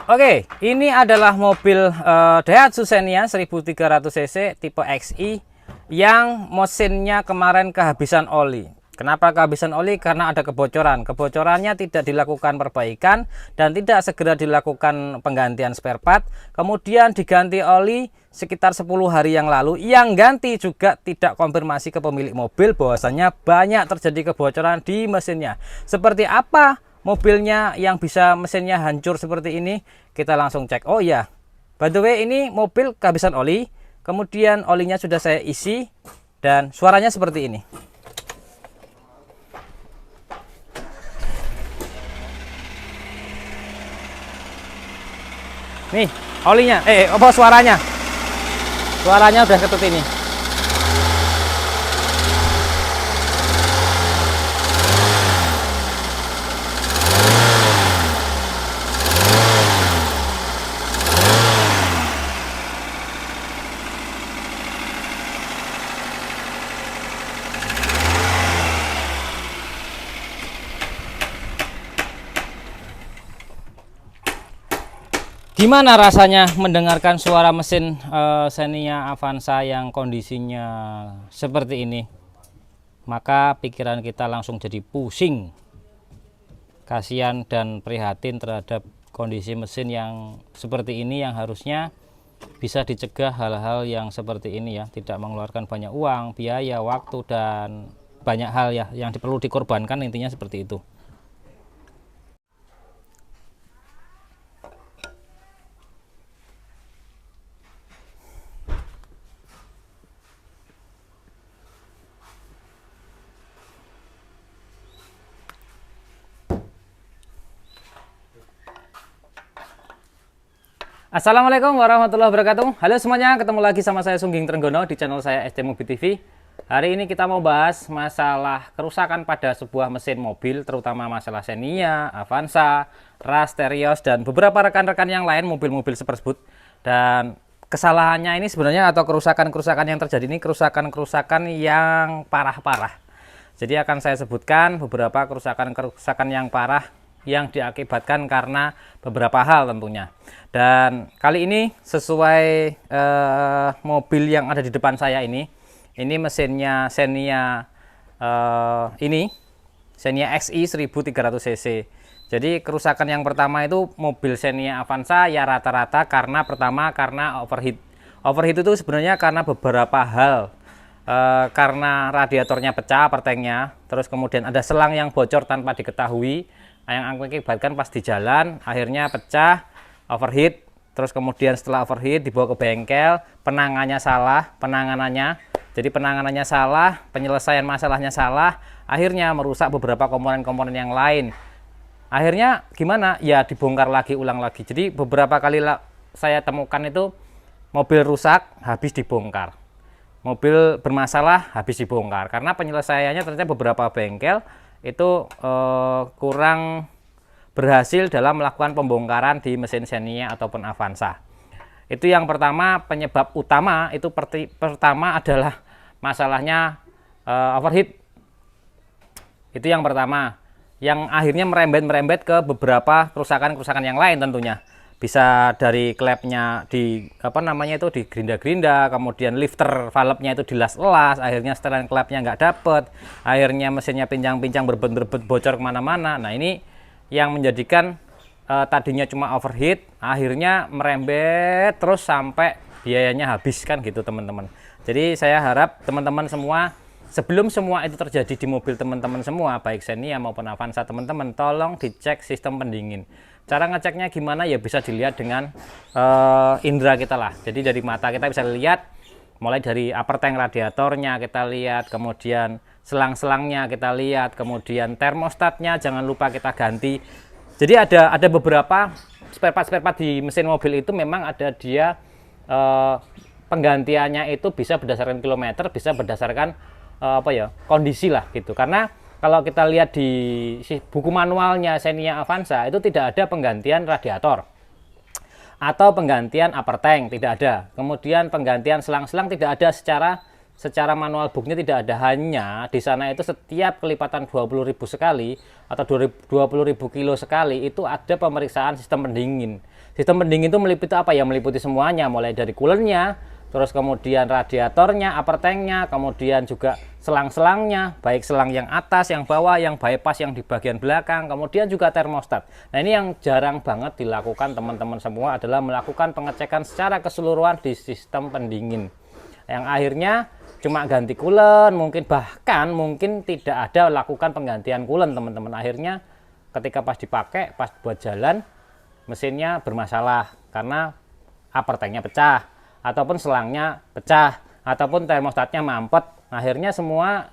Oke, ini adalah mobil Daihatsu Xenia 1300 cc tipe XI yang mesinnya kemarin kehabisan oli. Kenapa kehabisan oli? Karena ada kebocoran. Kebocorannya tidak dilakukan perbaikan dan tidak segera dilakukan penggantian spare part. Kemudian diganti oli sekitar 10 hari yang lalu. Yang ganti juga tidak konfirmasi ke pemilik mobil bahwasanya banyak terjadi kebocoran di mesinnya. Seperti apa mobilnya yang bisa mesinnya hancur seperti ini? Kita langsung cek. Oh ya, by the way, ini mobil kehabisan oli. Kemudian olinya sudah saya isi dan suaranya seperti ini. Nih olinya, apa suaranya? Suaranya udah ketut ini. Gimana rasanya mendengarkan suara mesin Xenia Avanza yang kondisinya seperti ini? Maka pikiran kita langsung jadi pusing, kasihan dan prihatin terhadap kondisi mesin yang seperti ini, yang harusnya bisa dicegah hal-hal yang seperti ini ya, tidak mengeluarkan banyak uang, biaya, waktu, dan banyak hal ya yang perlu dikorbankan, intinya seperti itu. Assalamualaikum warahmatullahi wabarakatuh. Halo semuanya, ketemu lagi sama saya Sungging Trenggono di channel saya SD Mobil TV. Hari ini kita mau bahas masalah kerusakan pada sebuah mesin mobil, terutama masalah Xenia, Avanza, Rush, Terios, dan beberapa rekan-rekan yang lain mobil-mobil tersebut. Dan kesalahannya ini sebenarnya, atau kerusakan-kerusakan yang terjadi ini, kerusakan-kerusakan yang parah-parah. Jadi akan saya sebutkan beberapa kerusakan-kerusakan yang parah yang diakibatkan karena beberapa hal tentunya. Dan kali ini sesuai mobil yang ada di depan saya ini mesinnya Xenia, ini Xenia XI 1300 cc. Jadi kerusakan yang pertama itu mobil Xenia Avanza ya rata-rata karena pertama karena overheat. Overheat itu sebenarnya karena beberapa hal. Karena radiatornya pecah per tanknya, terus kemudian ada selang yang bocor tanpa diketahui, yang mengakibatkan pas di jalan akhirnya pecah, overheat. Terus kemudian setelah overheat dibawa ke bengkel, penanganannya salah, jadi penanganannya salah, penyelesaian masalahnya salah, akhirnya merusak beberapa komponen-komponen yang lain. Akhirnya gimana? Ya dibongkar lagi, ulang lagi. Jadi beberapa kali saya temukan itu mobil rusak habis dibongkar, mobil bermasalah habis dibongkar, karena penyelesaiannya ternyata beberapa bengkel itu kurang berhasil dalam melakukan pembongkaran di mesin Xenia ataupun Avanza. Itu yang pertama, penyebab utama itu pertama adalah masalahnya overheat. Itu yang pertama, yang akhirnya merembet ke beberapa kerusakan-kerusakan yang lain tentunya. Bisa dari klepnya di di gerinda-gerinda, kemudian lifter valve-nya itu dilas-elas, akhirnya setelan klepnya nggak dapet, akhirnya mesinnya pincang-pincang, berbet-berbet, bocor kemana-mana. Nah ini yang menjadikan tadinya cuma overheat, akhirnya merembet terus sampai biayanya habis kan gitu teman-teman. Jadi saya harap teman-teman semua, sebelum semua itu terjadi di mobil teman-teman semua, baik Xenia maupun Avanza teman-teman, tolong dicek sistem pendingin. Cara ngeceknya gimana? Ya bisa dilihat dengan indera kita lah. Jadi dari mata kita bisa lihat, mulai dari upper tank radiatornya kita lihat, kemudian selang-selangnya kita lihat, kemudian termostatnya jangan lupa kita ganti. Jadi ada beberapa spare part di mesin mobil itu memang ada dia penggantiannya itu bisa berdasarkan kilometer, bisa berdasarkan kondisi lah gitu. Karena kalau kita lihat di buku manualnya Xenia Avanza itu tidak ada penggantian radiator atau penggantian upper tank, tidak ada. Kemudian penggantian selang-selang tidak ada, secara manual booknya tidak ada. Hanya di sana itu setiap kelipatan 20.000 sekali atau 20.000 kilo sekali itu ada pemeriksaan sistem pendingin. Sistem pendingin itu meliputi apa ya? Meliputi semuanya, mulai dari coolernya, terus kemudian radiatornya, upper tanknya, kemudian juga selang-selangnya, baik selang yang atas, yang bawah, yang bypass yang di bagian belakang, kemudian juga termostat. Nah, ini yang jarang banget dilakukan teman-teman semua adalah melakukan pengecekan secara keseluruhan di sistem pendingin. Yang akhirnya cuma ganti coolant, bahkan mungkin tidak ada lakukan penggantian coolant teman-teman. Akhirnya ketika pas dipakai, pas buat jalan, mesinnya bermasalah karena upper tanknya pecah, ataupun selangnya pecah, ataupun termostatnya mampet. Akhirnya semua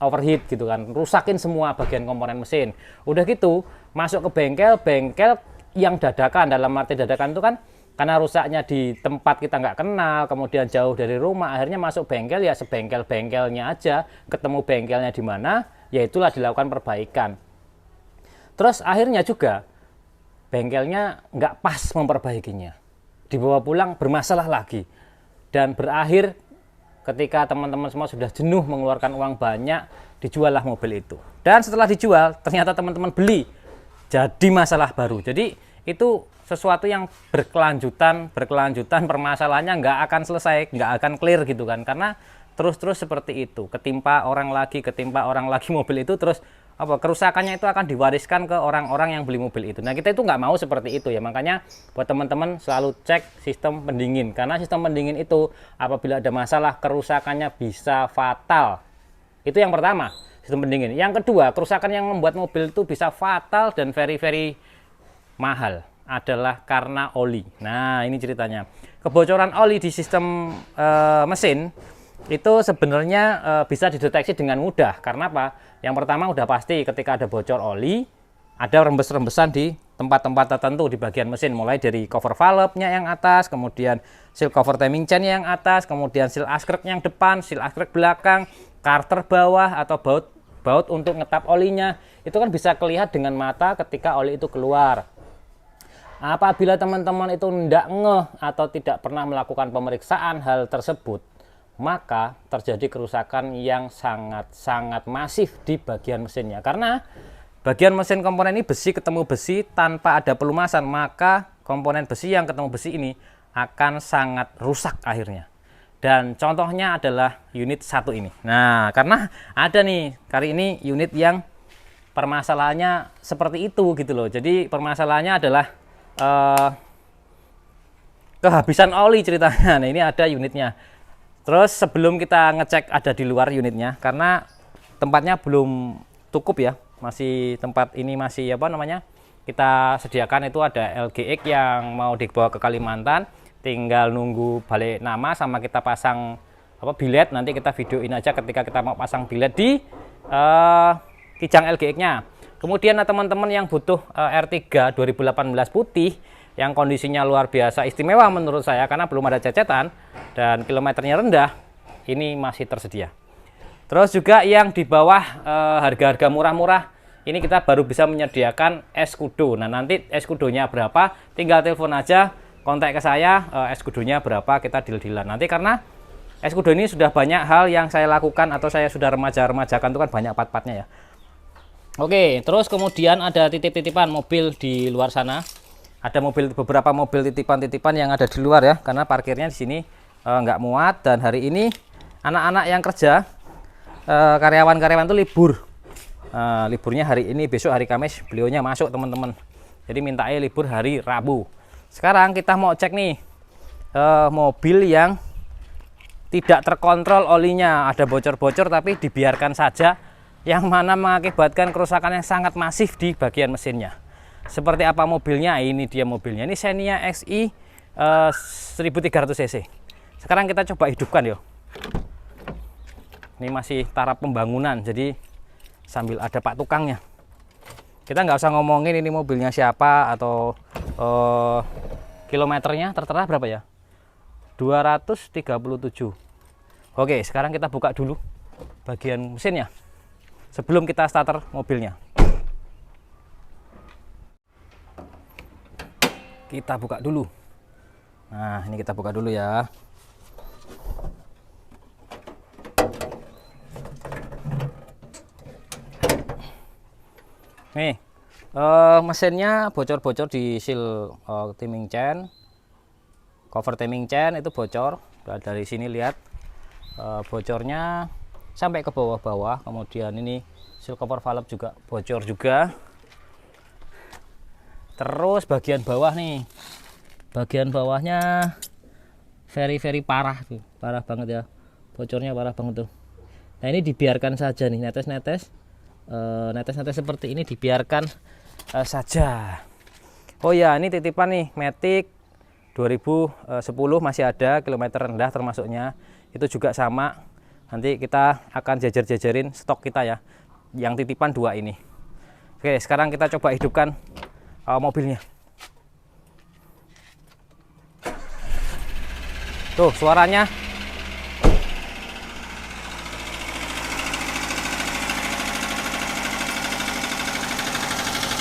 overheat gitu kan, rusakin semua bagian komponen mesin. Udah gitu masuk ke bengkel yang dadakan, dalam arti dadakan itu kan karena rusaknya di tempat kita nggak kenal, kemudian jauh dari rumah, akhirnya masuk bengkel ya sebengkel-bengkelnya aja, ketemu bengkelnya di mana, ya itulah dilakukan perbaikan. Terus akhirnya juga bengkelnya nggak pas memperbaikinya, dibawa pulang bermasalah lagi, dan berakhir ketika teman-teman semua sudah jenuh mengeluarkan uang banyak, dijuallah mobil itu. Dan setelah dijual ternyata teman-teman beli jadi masalah baru. Jadi itu sesuatu yang berkelanjutan permasalahannya nggak akan selesai, nggak akan clear gitu kan, karena terus seperti itu, ketimpa orang lagi mobil itu, terus kerusakannya itu akan diwariskan ke orang-orang yang beli mobil itu. Nah, kita itu nggak mau seperti itu ya, makanya buat teman-teman selalu cek sistem pendingin, karena sistem pendingin itu apabila ada masalah kerusakannya bisa fatal. Itu yang pertama, sistem pendingin. Yang kedua, kerusakan yang membuat mobil itu bisa fatal dan very mahal adalah karena oli. Nah, ini ceritanya. Kebocoran oli di sistem mesin itu sebenarnya bisa dideteksi dengan mudah. Karena apa? Yang pertama udah pasti ketika ada bocor oli, ada rembes-rembesan di tempat-tempat tertentu di bagian mesin, mulai dari cover valve-nya yang atas, kemudian seal cover timing chain yang atas, kemudian seal askrek yang depan, seal askrek belakang, karter bawah atau baut untuk ngetap olinya. Itu kan bisa kelihatan dengan mata ketika oli itu keluar. Apabila teman-teman itu tidak ngeh atau tidak pernah melakukan pemeriksaan hal tersebut, maka terjadi kerusakan yang sangat masif di bagian mesinnya. Karena bagian mesin komponen ini besi ketemu besi tanpa ada pelumasan, maka komponen besi yang ketemu besi ini akan sangat rusak akhirnya. Dan contohnya adalah unit satu ini. Nah, karena ada nih kali ini unit yang permasalahannya seperti itu gitu loh. Jadi permasalahannya adalah kehabisan oli ceritanya. Nah, ini ada unitnya. Terus sebelum kita ngecek ada di luar unitnya, karena tempatnya belum cukup ya, tempat ini masih kita sediakan itu ada LGX yang mau dibawa ke Kalimantan, tinggal nunggu balik nama sama kita pasang bilet. Nanti kita videoin aja ketika kita mau pasang bilet di kijang LGX-nya. Kemudian teman-teman yang butuh R3 2018 putih yang kondisinya luar biasa istimewa menurut saya karena belum ada cecetan dan kilometernya rendah, ini masih tersedia. Terus juga yang di bawah harga-harga murah-murah, ini kita baru bisa menyediakan escudo. Nah, nanti escudonya berapa tinggal telepon aja, kontak ke saya, escudonya berapa, kita deal-dealan. Nanti karena escudo ini sudah banyak hal yang saya lakukan atau saya sudah remajakan itu kan banyak part-partnya ya. Oke, terus kemudian ada titip-titipan mobil di luar sana. Ada beberapa mobil titipan-titipan yang ada di luar ya, karena parkirnya di sini nggak muat. Dan hari ini anak-anak yang kerja, karyawan-karyawan itu libur. Liburnya hari ini, besok hari Kamis beliaunya masuk teman-teman. Jadi mintanya libur hari Rabu. Sekarang kita mau cek nih mobil yang tidak terkontrol olinya, ada bocor-bocor tapi dibiarkan saja, yang mana mengakibatkan kerusakan yang sangat masif di bagian mesinnya. Seperti apa mobilnya? Ini dia mobilnya. Ini Xenia XI 1300 cc. Sekarang kita coba hidupkan yo. Ini masih taraf pembangunan, jadi sambil ada pak tukangnya. Kita nggak usah ngomongin ini mobilnya siapa atau kilometernya tertera berapa ya? 237. Oke, sekarang kita buka dulu bagian mesinnya sebelum kita starter mobilnya. Kita buka dulu. Nah, ini kita buka dulu ya. Nih, Mesinnya bocor-bocor di seal timing chain, cover timing chain itu bocor. Nah, dari sini lihat bocornya sampai ke bawah-bawah. Kemudian ini seal cover valve juga bocor juga. Terus bagian bawah nih, bagian bawahnya very parah tuh, parah banget ya, bocornya parah banget tuh. Nah ini dibiarkan saja nih, netes-netes seperti ini dibiarkan saja. Oh ya, ini titipan nih Matic 2010 masih ada, kilometer rendah termasuknya. Itu juga sama, nanti kita akan jajar-jajarin stok kita ya, yang titipan 2 ini. Oke, sekarang kita coba hidupkan mobilnya. Tuh suaranya.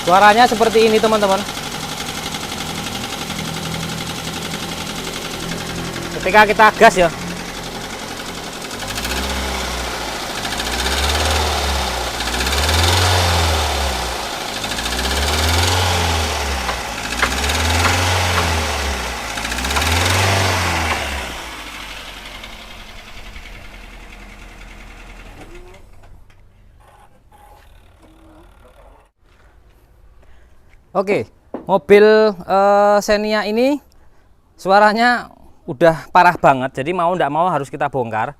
Suaranya seperti ini teman-teman. Ketika kita gas ya. Oke, mobil Xenia ini suaranya udah parah banget, jadi mau ndak mau harus kita bongkar.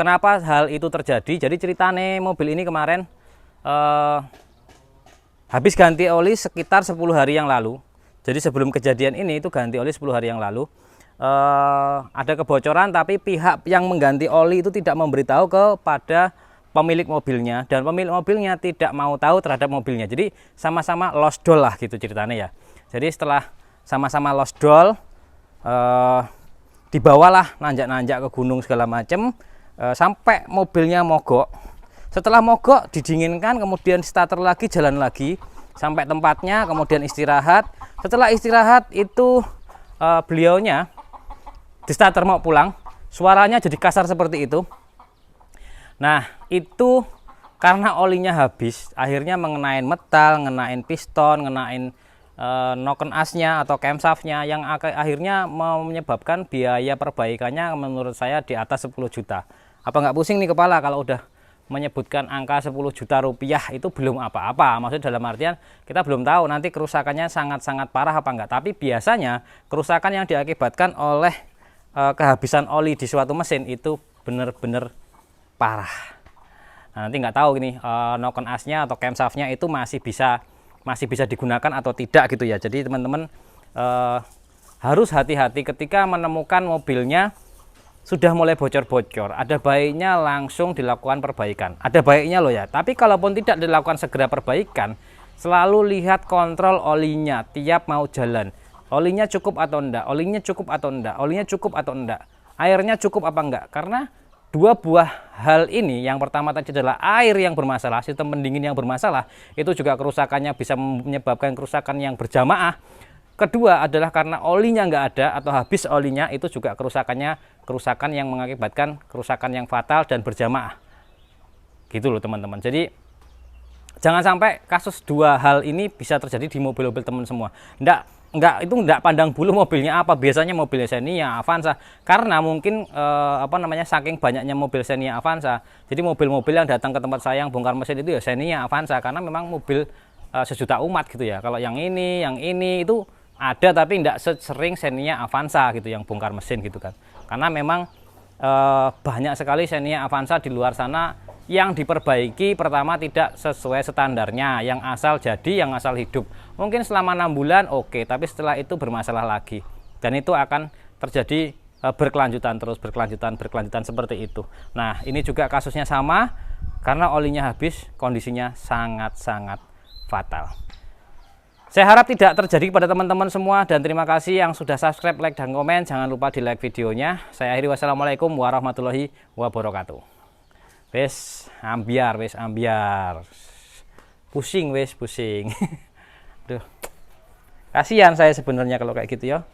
Kenapa hal itu terjadi? Jadi ceritane mobil ini kemarin habis ganti oli sekitar 10 hari yang lalu. Jadi sebelum kejadian ini itu ganti oli 10 hari yang lalu. Ada kebocoran, tapi pihak yang mengganti oli itu tidak memberitahu kepada pemilik mobilnya, dan pemilik mobilnya tidak mau tahu terhadap mobilnya. Jadi sama-sama lost doll lah gitu ceritanya ya. Jadi setelah sama-sama lost doll, dibawalah nanjak-nanjak ke gunung segala macem, sampai mobilnya mogok. Setelah mogok didinginkan, kemudian starter lagi, jalan lagi sampai tempatnya, kemudian istirahat. Setelah istirahat itu beliaunya di starter mau pulang, suaranya jadi kasar seperti itu. Nah itu karena olinya habis, akhirnya mengenain metal, ngenain piston, ngenain noken asnya atau camshaftnya, yang akhirnya menyebabkan biaya perbaikannya menurut saya di atas 10 juta. Apa nggak pusing nih kepala kalau udah menyebutkan angka 10 juta rupiah? Itu belum apa-apa, maksudnya dalam artian kita belum tahu nanti kerusakannya sangat-sangat parah apa enggak. Tapi biasanya kerusakan yang diakibatkan oleh kehabisan oli di suatu mesin itu benar-benar parah. Nah, nanti nggak tahu ini noken asnya atau camshaftnya itu masih bisa digunakan atau tidak gitu ya. Jadi teman-teman harus hati-hati ketika menemukan mobilnya sudah mulai bocor-bocor. Ada baiknya langsung dilakukan perbaikan. Ada baiknya loh ya. Tapi kalaupun tidak dilakukan segera perbaikan, selalu lihat kontrol olinya tiap mau jalan. Olinya cukup atau enggak? Olinya cukup atau enggak? Olinya cukup atau enggak? Airnya cukup apa enggak? Karena dua buah hal ini, yang pertama tadi adalah air yang bermasalah, sistem pendingin yang bermasalah, itu juga kerusakannya bisa menyebabkan kerusakan yang berjamaah. Kedua adalah karena olinya nggak ada atau habis olinya, itu juga kerusakan yang mengakibatkan kerusakan yang fatal dan berjamaah. Gitu loh teman-teman. Jadi jangan sampai kasus dua hal ini bisa terjadi di mobil-mobil teman semua. Itu enggak pandang bulu mobilnya apa, biasanya mobil Xenia, Avanza, karena mungkin saking banyaknya mobil Xenia, Avanza, jadi mobil-mobil yang datang ke tempat saya yang bongkar mesin itu ya Xenia, Avanza, karena memang mobil sejuta umat gitu ya. Kalau yang ini itu ada, tapi enggak sering Xenia, Avanza gitu yang bongkar mesin gitu kan, karena memang banyak sekali Xenia, Avanza di luar sana yang diperbaiki pertama tidak sesuai standarnya, yang asal jadi, yang asal hidup. Mungkin selama 6 bulan oke, tapi setelah itu bermasalah lagi. Dan itu akan terjadi berkelanjutan terus, berkelanjutan seperti itu. Nah, ini juga kasusnya sama, karena olinya habis, kondisinya sangat-sangat fatal. Saya harap tidak terjadi kepada teman-teman semua, dan terima kasih yang sudah subscribe, like, dan komen. Jangan lupa di like videonya. Saya akhiri, wassalamualaikum warahmatullahi wabarakatuh. Wes ambiar, pusing. Duh, kasihan saya sebenarnya kalau kayak gitu ya.